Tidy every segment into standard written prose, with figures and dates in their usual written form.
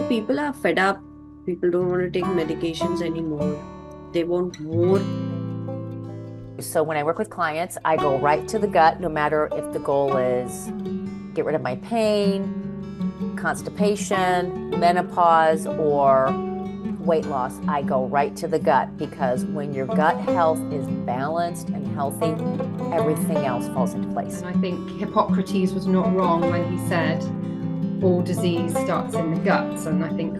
people are fed up. People don't want to take medications anymore. They want more. So when I work with clients, I go right to the gut, no matter if the goal is get rid of my pain, constipation, menopause, or weight loss. I go right to the gut, because when your gut health is balanced and healthy, everything else falls into place. And I think Hippocrates was not wrong when he said all disease starts in the guts, and I think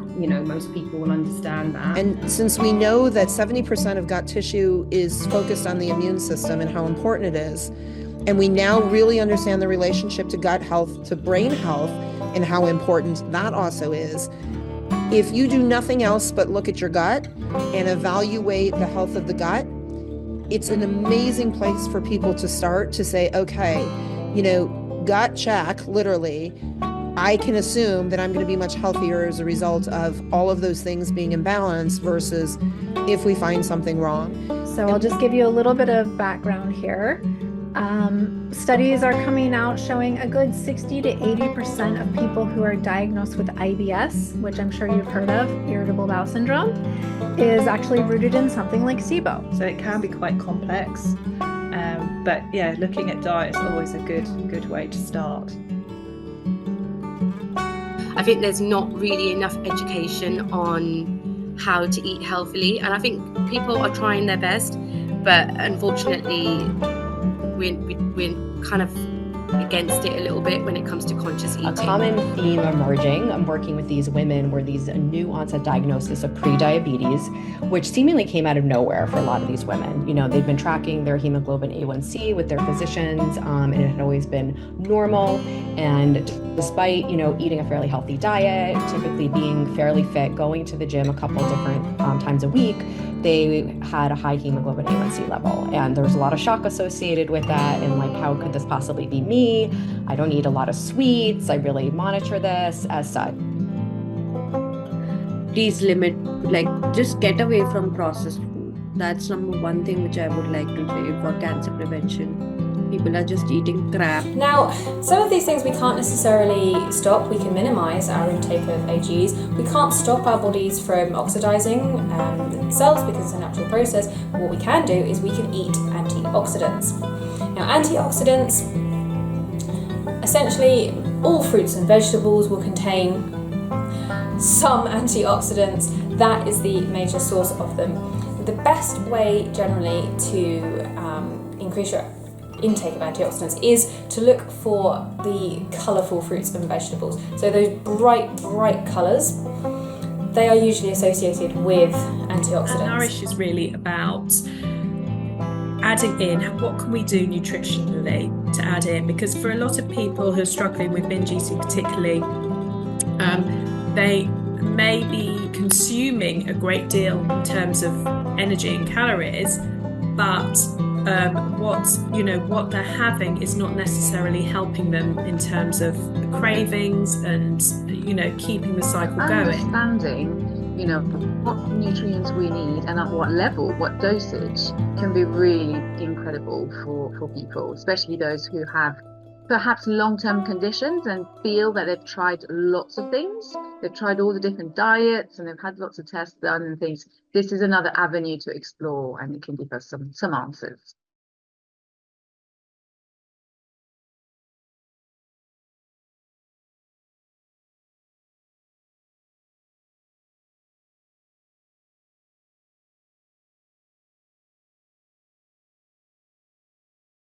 most people will understand that. And since we know that 70% of gut tissue is focused on the immune system and how important it is, and we now really understand the relationship to gut health, to brain health, and how important that also is, if you do nothing else but look at your gut and evaluate the health of the gut, it's an amazing place for people to start to say, okay, gut check, literally, I can assume that I'm going to be much healthier as a result of all of those things being in balance versus if we find something wrong. So I'll just give you a little bit of background here. Studies are coming out showing a good 60 to 80% of people who are diagnosed with IBS, which I'm sure you've heard of, irritable bowel syndrome, is actually rooted in something like SIBO. So it can be quite complex, but yeah, looking at diet is always a good way to start. I think there's not really enough education on how to eat healthily, and I think people are trying their best, but unfortunately we're kind of against it a little bit when it comes to conscious eating. A common theme emerging, I'm working with these women, were these new onset diagnosis of pre-diabetes, which seemingly came out of nowhere for a lot of these women. They've been tracking their hemoglobin A1C with their physicians, and it had always been normal. And despite, eating a fairly healthy diet, typically being fairly fit, going to the gym a couple different times a week, they had a high hemoglobin A1C level. And there's a lot of shock associated with that. And how could this possibly be me? I don't eat a lot of sweets. I really monitor this as such. Please limit, just get away from processed food. That's number one thing which I would like to say for cancer prevention. People are just eating crap. Now, some of these things we can't necessarily stop. We can minimize our intake of AGEs. We can't stop our bodies from oxidizing themselves because it's a natural process. But what we can do is we can eat antioxidants. Now, antioxidants, essentially all fruits and vegetables will contain some antioxidants. That is the major source of them. The best way generally to increase your intake of antioxidants is to look for the colourful fruits and vegetables. So those bright colours, they are usually associated with antioxidants. Nourish is really about adding in what can we do nutritionally to add in, because for a lot of people who are struggling with binge eating particularly, they may be consuming a great deal in terms of energy and calories, but what they're having is not necessarily helping them in terms of the cravings and keeping the cycle going. Understanding what nutrients we need and at what level, what dosage, can be really incredible for people, especially those who have perhaps long-term conditions and feel that they've tried lots of things. They've tried all the different diets and they've had lots of tests done and things. This is another avenue to explore, and it can give us some answers.